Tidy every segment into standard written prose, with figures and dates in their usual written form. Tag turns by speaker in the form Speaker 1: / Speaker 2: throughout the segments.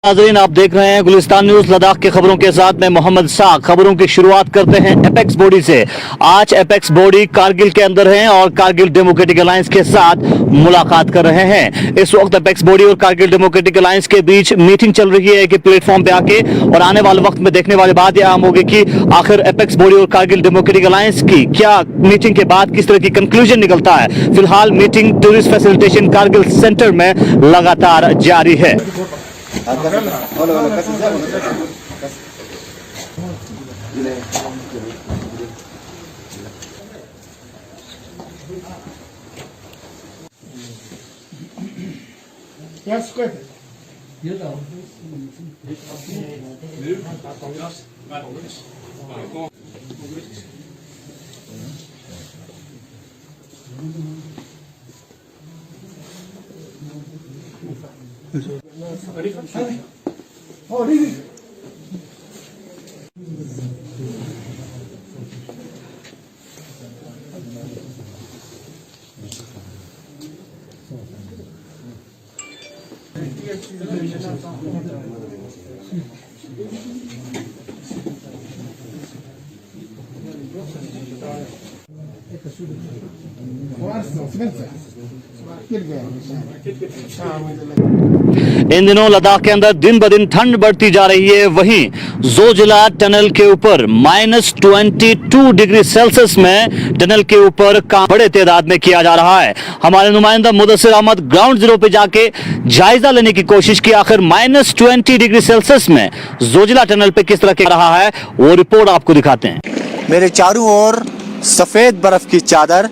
Speaker 1: नाज़रीन, आप देख रहे हैं गुलिस्तान न्यूज लद्दाख के खबरों के साथ मैं मोहम्मद साग। खबरों की शुरुआत करते हैं एपेक्स बॉडी से। आज एपेक्स बॉडी कारगिल के अंदर है और कारगिल डेमोक्रेटिक अलायंस के साथ मुलाकात कर रहे हैं। इस वक्त एपेक्स बॉडी और कारगिल डेमोक्रेटिक अलायंस के बीच मीटिंग चल रही है कि प्लेटफॉर्म पे आके, और आने वाले वक्त में देखने वाली बात यह आम होगी कि आखिर एपेक्स बॉडी और कारगिल डेमोक्रेटिक अलायंस की क्या मीटिंग के बाद किस तरह की कंक्लूजन निकलता है। फिलहाल meeting tourist facilitation Kargil centre में लगातार जारी है। इन दिनों लद्दाख के अंदर दिन ब दिन ठंड बढ़ती जा रही है। वहीं जोजिला टनल के ऊपर -22 डिग्री सेल्सियस में टनल के ऊपर काम बड़े तादाद में किया जा रहा है। हमारे नुमाइंदा मुदस्सिर अहमद ग्राउंड जीरो पे जाके जायजा लेने की कोशिश की आखिर -20 डिग्री सेल्सियस में जोजिला टनल पे किस तरह के रहा है, वो रिपोर्ट आपको दिखाते हैं।
Speaker 2: मेरे चारों ओर सफेद बर्फ की चादर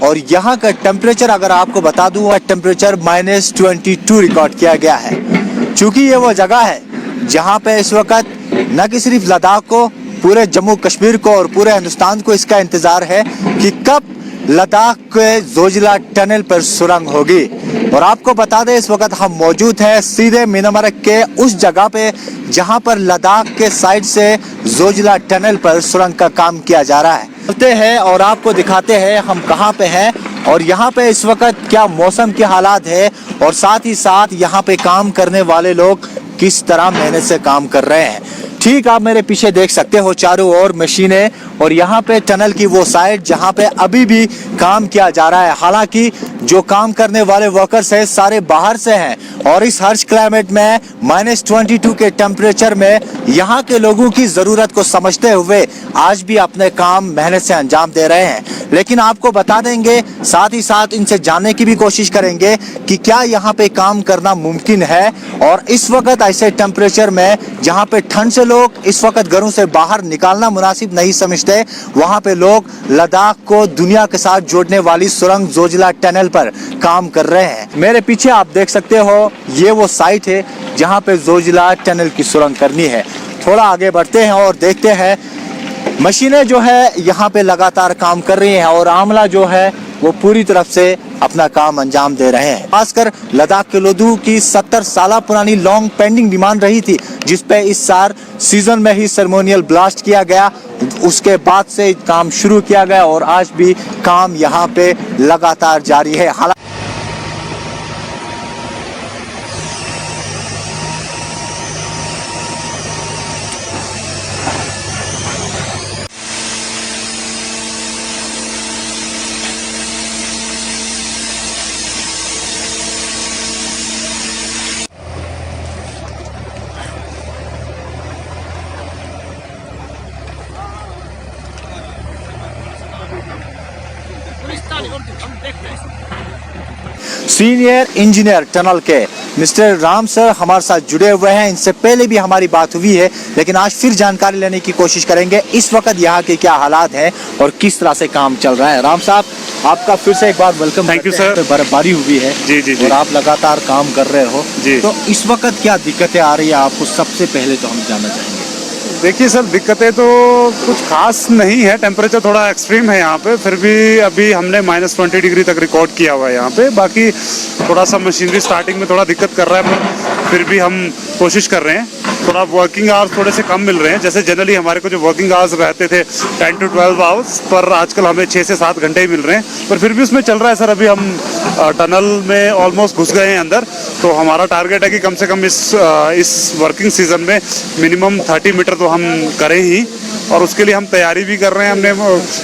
Speaker 2: और यहाँ का टेम्परेचर अगर आपको बता दूं, टेम्परेचर -22 रिकॉर्ड किया गया है। चूंकि ये वो जगह है जहाँ पे इस वक्त न कि सिर्फ लद्दाख को, पूरे जम्मू कश्मीर को और पूरे हिंदुस्तान को इसका इंतजार है कि कब लद्दाख के जोजिला टनल पर सुरंग होगी। और आपको बता दें, इस वक्त हम मौजूद हैं सीधे मीनामर्ग के उस जगह पे जहाँ पर लद्दाख के साइड से जोजिला टनल पर सुरंग का काम किया जा रहा है। चलते हैं और आपको दिखाते हैं हम कहाँ पे हैं और यहाँ पे इस वक्त क्या मौसम के हालात है, और साथ ही साथ यहाँ पे काम करने वाले लोग किस तरह मेहनत से काम कर रहे हैं। ठीक आप मेरे पीछे देख सकते हो चारों ओर मशीनें, और यहाँ पे टनल की वो साइड जहाँ पे अभी भी काम किया जा रहा है। हालांकि जो काम करने वाले वर्कर्स हैं सारे बाहर से हैं, और इस हर्ष क्लाइमेट में -22 के टेम्परेचर में यहाँ के लोगों की ज़रूरत को समझते हुए आज भी अपने काम मेहनत से अंजाम दे रहे हैं। लेकिन आपको बता देंगे, साथ ही साथ इनसे जानने की भी कोशिश करेंगे कि क्या यहाँ पे काम करना मुमकिन है। और इस वक्त ऐसे टेम्परेचर में जहाँ पे ठंड से लोग इस वक्त घरों से बाहर निकालना मुनासिब नहीं समझते, वहाँ पे लोग लद्दाख को दुनिया के साथ जोड़ने वाली सुरंग जोजिला टनल पर काम कर रहे हैं। मेरे पीछे आप देख सकते हो, ये वो साइट है जहाँ पे जोजिला टनल की सुरंग करनी है। थोड़ा आगे बढ़ते हैं और देखते हैं मशीनें जो है यहाँ पे लगातार काम कर रही हैं, और आमला जो है वो पूरी तरफ से अपना काम अंजाम दे रहे हैं। खासकर लद्दाख के लोगों की 70 साल पुरानी लॉन्ग पेंडिंग डिमांड रही थी, जिसपे इस साल सीजन में ही सेरेमोनियल ब्लास्ट किया गया। उसके बाद से काम शुरू किया गया और आज भी काम यहाँ पे लगातार जारी है। सीनियर इंजीनियर टनल के मिस्टर राम सर हमारे साथ जुड़े हुए हैं। इनसे पहले भी हमारी बात हुई है, लेकिन आज फिर जानकारी लेने की कोशिश करेंगे इस वक्त यहाँ के क्या हालात हैं और किस तरह से काम चल रहा है। राम साहब, आपका फिर से एक बार वेलकम।
Speaker 3: Thank you sir.
Speaker 2: बर्फबारी हुई है
Speaker 3: जी
Speaker 2: और आप लगातार काम कर रहे हो
Speaker 3: जी।
Speaker 2: तो इस वक्त क्या दिक्कतें आ रही है आपको, सबसे पहले तो हम जानना चाहेंगे।
Speaker 3: देखिए सर, दिक्कतें तो कुछ खास नहीं है। टेम्परेचर थोड़ा एक्सट्रीम है यहाँ पे, फिर भी अभी हमने -20 डिग्री तक रिकॉर्ड किया हुआ है यहाँ पे। बाकी थोड़ा सा मशीनरी स्टार्टिंग में थोड़ा दिक्कत कर रहा है, पर फिर भी हम कोशिश कर रहे हैं। थोड़ा वर्किंग आवर्स थोड़े से कम मिल रहे हैं। जैसे जनरली हमारे को जो वर्किंग आवर्स रहते थे 10 to 12 आवर्स, पर आजकल हमें 6 से 7 घंटे ही मिल रहे हैं। पर फिर भी उसमें चल रहा है सर। अभी हम टनल में ऑलमोस्ट घुस गए हैं अंदर। तो हमारा टारगेट है कि कम से कम इस वर्किंग सीजन में मिनिमम 30 मीटर तो हम करें ही, और उसके लिए हम तैयारी भी कर रहे हैं। हमने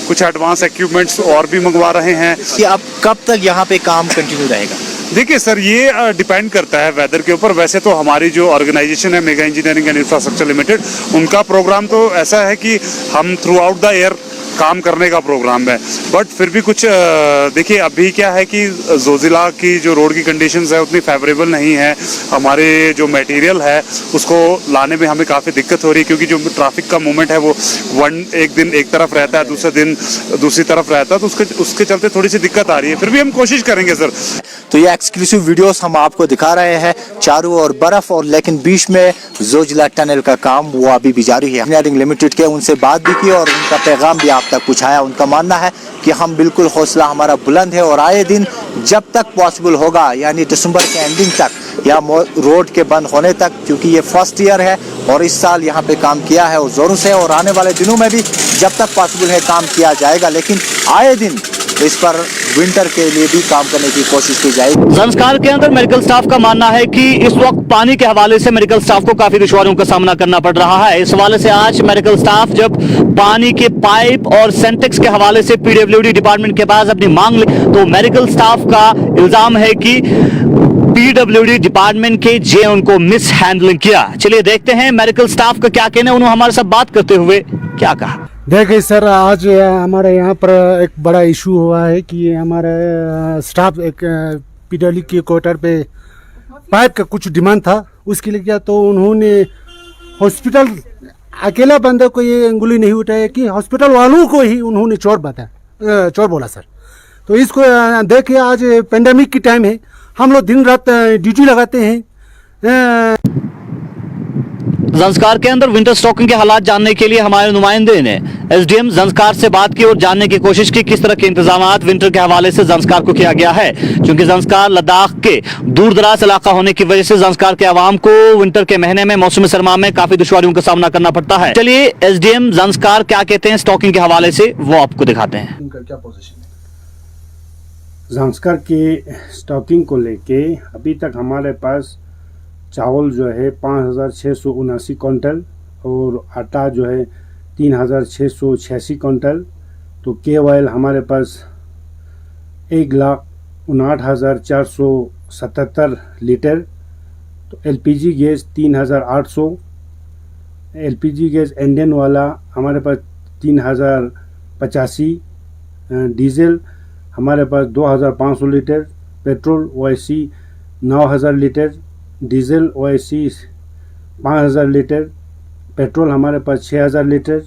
Speaker 3: कुछ एडवांस इक्विपमेंट्स और भी मंगवा रहे हैं।
Speaker 2: कि अब कब तक यहाँ पे काम कंटिन्यू रहेगा?
Speaker 3: देखिए सर, ये डिपेंड करता है वेदर के ऊपर। वैसे तो हमारी जो ऑर्गेनाइजेशन है mega engineering and infrastructure limited, उनका प्रोग्राम तो ऐसा है कि हम थ्रू आउट द ईयर काम करने का प्रोग्राम है। बट फिर भी कुछ देखिए, अभी क्या है कि जोजिला की जो रोड की कंडीशंस है उतनी फेवरेबल नहीं है। हमारे जो मटेरियल है उसको लाने में हमें काफ़ी दिक्कत हो रही है, क्योंकि जो ट्रैफिक का मूवमेंट है वो एक दिन एक तरफ रहता है, दूसरे दिन दूसरी तरफ रहता है, तो उसके चलते थोड़ी सी दिक्कत आ रही है। फिर भी हम कोशिश करेंगे सर।
Speaker 2: तो ये एक्सक्लूसिव वीडियोस हम आपको दिखा रहे हैं, चारों ओर बर्फ और लेकिन बीच में जोजिला टनल का काम वो अभी भी जारी है। इंजीनियरिंग लिमिटेड के उनसे बात भी की और उनका पैगाम भी आप तक पहुंचाया। उनका मानना है कि हम बिल्कुल हौसला हमारा बुलंद है और आए दिन जब तक पॉसिबल होगा, यानी दिसंबर के एंडिंग तक या रोड के बंद होने तक, क्योंकि ये फर्स्ट ईयर है और इस साल यहाँ पे काम किया है और जोरों से, और आने वाले दिनों में भी जब तक पॉसिबल है काम किया जाएगा। लेकिन आए दिन इस पर विंटर के लिए भी काम करने की कोशिश की जाएगी।
Speaker 1: संस्कार के अंदर मेडिकल स्टाफ का मानना है कि इस वक्त पानी के हवाले से मेडिकल स्टाफ को काफी दुश्वारियों का सामना करना पड़ रहा है। इस हवाले से आज मेडिकल स्टाफ जब पानी के पाइप और सेंटेक्स के हवाले से पीडब्ल्यूडी डिपार्टमेंट के पास अपनी मांग ली, तो मेडिकल स्टाफ का इल्जाम है कि पीडब्ल्यूडी डिपार्टमेंट के जे उनको मिस हैंडलिंग किया। चलिए देखते हैं मेडिकल स्टाफ का क्या कहना है। उन्होंने हमारे साथ बात करते हुए क्या कहा।
Speaker 4: देखिए सर, आज हमारे यहाँ पर एक बड़ा इशू हुआ है कि हमारे स्टाफ एक पीडब्ल्यू के क्वार्टर पे पाइप का कुछ डिमांड था, उसके लिए क्या तो उन्होंने हॉस्पिटल अकेला बंदे को ये अंगुली नहीं उठाया कि हॉस्पिटल वालों को ही उन्होंने चोर बोला सर। तो इसको देखिए, आज पेंडेमिक की टाइम है, हम लोग दिन रात ड्यूटी लगाते हैं।
Speaker 1: संस्कार के अंदर विंटर स्टॉकिंग के हालात जानने के लिए हमारे नुमाइंदे ने एसडीएम संस्कार से बात की और जानने की कोशिश की किस तरह के इंतजाम विंटर के हवाले से संस्कार को किया गया है, क्योंकि संस्कार लद्दाख के दूर दराज इलाका होने की वजह से संस्कार के आवाम को विंटर के महीने में मौसम सरमा में काफी दुश्वारियों का सामना करना पड़ता है। चलिए एसडीएम संस्कार क्या कहते हैं स्टॉकिंग के हवाले से, वो आपको दिखाते हैं।
Speaker 5: उनका क्या पोजीशन है?
Speaker 4: संस्कार के स्टॉकिंग को लेके अभी तक हमारे पास चावल जो है 5,679 क्विंटल और आटा जो है 3,686 क्विंटल। तो KOL हमारे पास 1,59,477 लीटर। तो LPG gas 3,800, LPG gas Indian वाला हमारे पास 3,085, डीजल हमारे पास 2,500 litre, petrol OIC 9,000 litre, diesel OIC 5,000 litre, petrol हमारे पास 6,000 लीटर।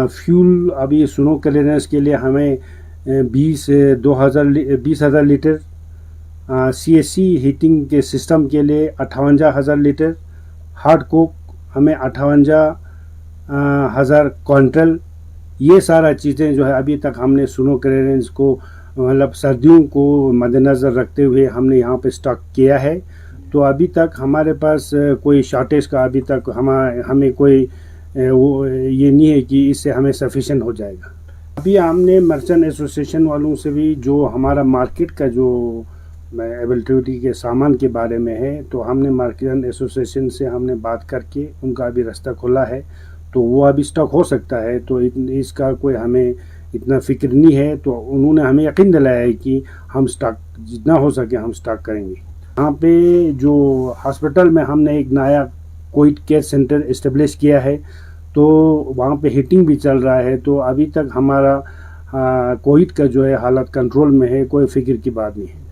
Speaker 4: फ्यूल अभी स्नो क्लियरेंस के लिए हमें 20,000 लीटर। CSC हीटिंग के सिस्टम के लिए 58,000 लीटर। हार्ड कोक हमें 58,000 क्विंटल। ये सारा चीज़ें जो है अभी तक हमने स्नो क्लियरेंस को मतलब सर्दियों को मद्देनज़र रखते हुए हमने यहाँ पे स्टॉक किया है। तो अभी तक हमारे पास कोई शॉर्टेज का अभी तक हमें कोई वो ये नहीं है कि इससे हमें सफिशिएंट हो जाएगा। अभी हमने मर्चेंट एसोसिएशन वालों से भी जो हमारा मार्केट का जो अवेलेबिलिटी के सामान के बारे में है, तो हमने मार्केट एसोसिएशन से हमने बात करके उनका अभी रास्ता खोला है, तो वो अभी स्टॉक हो सकता है। तो इसका कोई हमें इतना फिक्र नहीं है। तो उन्होंने हमें यकीन दिलाया है कि हम स्टॉक जितना हो सके हम स्टॉक करेंगे। यहाँ पे जो हॉस्पिटल में हमने एक नया कोविड केयर सेंटर इस्टेब्लिश किया है, तो वहाँ पे हीटिंग भी चल रहा है। तो अभी तक हमारा कोविड का जो है हालत कंट्रोल में है, कोई फिक्र की बात नहीं है।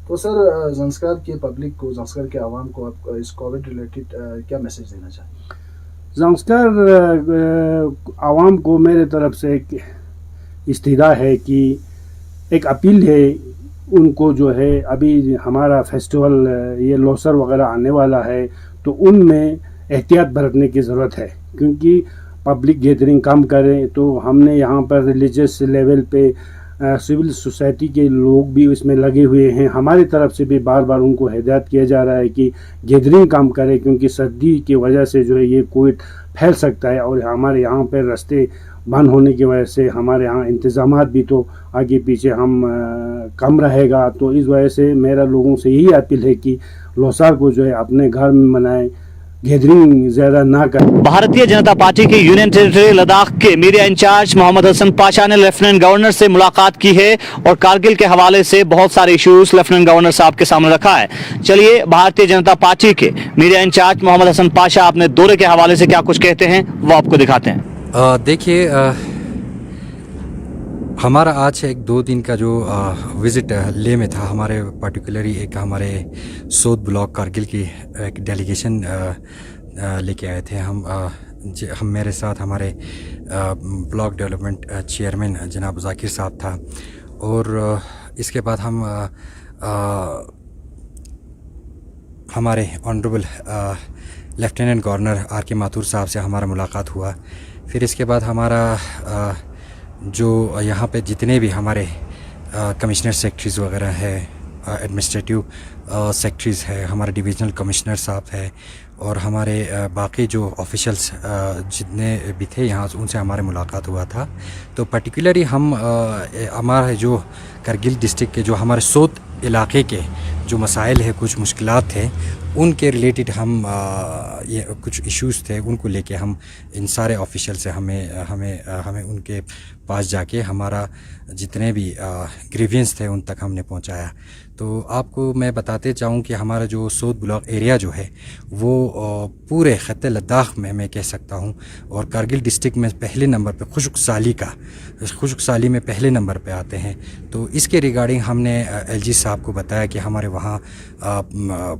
Speaker 5: तो सर, संस्कार के पब्लिक को, संस्कार के आवाम को आप इस कोविड रिलेटेड क्या मैसेज देना चाहेंगे?
Speaker 4: संस्कार आवाम को मेरे तरफ से एक इस्तिदा है कि एक अपील है उनको, जो है अभी हमारा फेस्टिवल ये लोसर वगैरह आने वाला है, तो उनमें एहतियात बरतने की ज़रूरत है, क्योंकि पब्लिक गैदरिंग कम करें। तो हमने यहाँ पर रिलीजियस लेवल पे सिविल सोसाइटी के लोग भी इसमें लगे हुए हैं। हमारी तरफ से भी बार बार उनको हिदायत किया जा रहा है कि गैदरिंग कम करें, क्योंकि सर्दी की वजह से जो है ये कोविड फैल सकता है और हमारे यहाँ पर रास्ते बंद होने की वजह से हमारे यहाँ इंतज़ामात भी तो आगे पीछे हम कम रहेगा। तो इस वजह से मेरा लोगों से यही अपील है कि लोसार को जो है अपने घर में मनाएं, गैदरिंग ज़्यादा ना करें।
Speaker 1: भारतीय जनता पार्टी के यूनियन टेरिटरी लद्दाख के मीडिया इंचार्ज मोहम्मद हसन पाशा ने लेफ्टिनेंट गवर्नर से मुलाकात की है और कारगिल के हवाले से बहुत सारे इश्यूज लेफ्टिनेंट गवर्नर साहब के सामने रखा है। चलिए भारतीय जनता पार्टी के मीडिया इंचार्ज मोहम्मद हसन पाशा अपने दौरे के हवाले से क्या कुछ कहते हैं वो आपको दिखाते हैं।
Speaker 6: देखिए, हमारा आज एक 2 दिन का जो विज़िट ले में था, हमारे पर्टिकुलरली एक हमारे सोद ब्लॉक कारगिल की एक डेलीगेशन लेके आए थे हम मेरे साथ हमारे ब्लॉक डेवलपमेंट चेयरमैन जनाब जाकिर साहब था और इसके बाद हम हमारे ऑनरेबल लेफ्टिनेंट गवर्नर आर के माथुर साहब से हमारा मुलाकात हुआ। फिर इसके बाद हमारा जो यहाँ पे जितने भी हमारे कमिश्नर सेक्रेटरीज़ वगैरह है, एडमिनिस्ट्रेटिव सेक्रेटरीज़ है, हमारे डिविजनल कमिश्नर साहब है और हमारे बाकी जो ऑफिशियल्स जितने भी थे यहाँ उनसे हमारे मुलाकात हुआ था। तो पर्टिकुलरली हम हमारे जो कारगिल डिस्ट्रिक्ट के जो हमारे सोत इलाके के जो मसाइल है, कुछ मुश्किलात थे, उनके रिलेटेड हम ये कुछ इश्यूज़ थे उनको लेके हम इन सारे ऑफिशियल से हमें उनके पास जाके हमारा जितने भी ग्रीवियंस थे उन तक हमने पहुंचाया। तो आपको मैं बताते चाहूँ कि हमारा जो सोद ब्लॉक एरिया जो है वो पूरे ख़त्ते लद्दाख में मैं कह सकता हूँ और कारगिल डिस्ट्रिक्ट में पहले नंबर पे खुशक साली में पहले नंबर पे आते हैं। तो इसके रिगार्डिंग हमने एलजी साहब को बताया कि हमारे वहाँ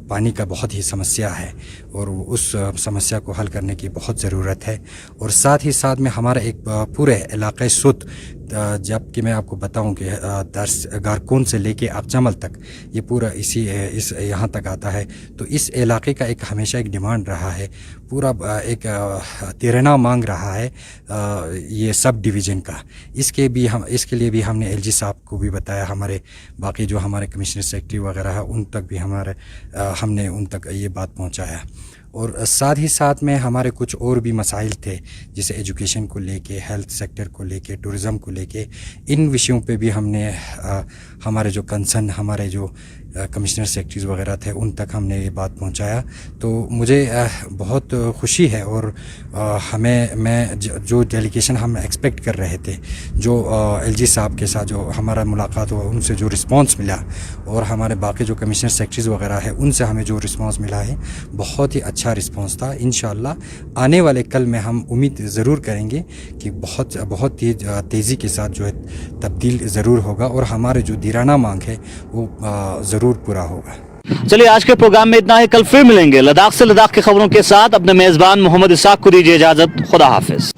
Speaker 6: पानी का बहुत ही समस्या है और उस समस्या को हल करने की बहुत ज़रूरत है। और साथ ही साथ में हमारा एक पूरे इलाक़े सुत जबकि मैं आपको बताऊं कि गारकोन से लेके अकजमल तक ये पूरा इस यहाँ तक आता है। तो इस इलाके का एक हमेशा एक डिमांड रहा है, पूरा एक तिरना मांग रहा है ये सब डिवीज़न का। इसके लिए भी हमने एलजी साहब को भी बताया, हमारे बाकी जो हमारे कमिश्नर सेक्रेटरी वगैरह है उन तक भी हमने उन तक ये बात पहुंचाया। और साथ ही साथ में हमारे कुछ और भी मसाइल थे जैसे एजुकेशन को लेके, हेल्थ सेक्टर को लेके, टूरिज़म को लेके, इन विषयों पे भी हमने हमारे जो कंसर्न हमारे जो कमिश्नर सेक्रेटरीज़ वगैरह थे उन तक हमने ये बात पहुंचाया। तो मुझे बहुत खुशी है और मैं जो डेलीगेशन हम एक्सपेक्ट कर रहे थे, जो एलजी साहब के साथ जो हमारा मुलाकात हुआ उनसे जो रिस्पांस मिला और हमारे बाकी जो कमिश्नर सेक्रेटरीज़ वगैरह है उनसे हमें जो रिस्पांस मिला है बहुत ही अच्छा रिस्पांस था। इंशाअल्लाह आने वाले कल में हम उम्मीद ज़रूर करेंगे कि बहुत तेज़ी के साथ जो है तब्दील ज़रूर होगा और हमारे जो दीराना मांग है वो ज़रूर पूरा होगा।
Speaker 1: चलिए आज के प्रोग्राम में इतना ही, कल फिर मिलेंगे लद्दाख से लद्दाख की खबरों के साथ। अपने मेज़बान मोहम्मद इसाक को दीजिए इजाज़त। खुदा हाफिज।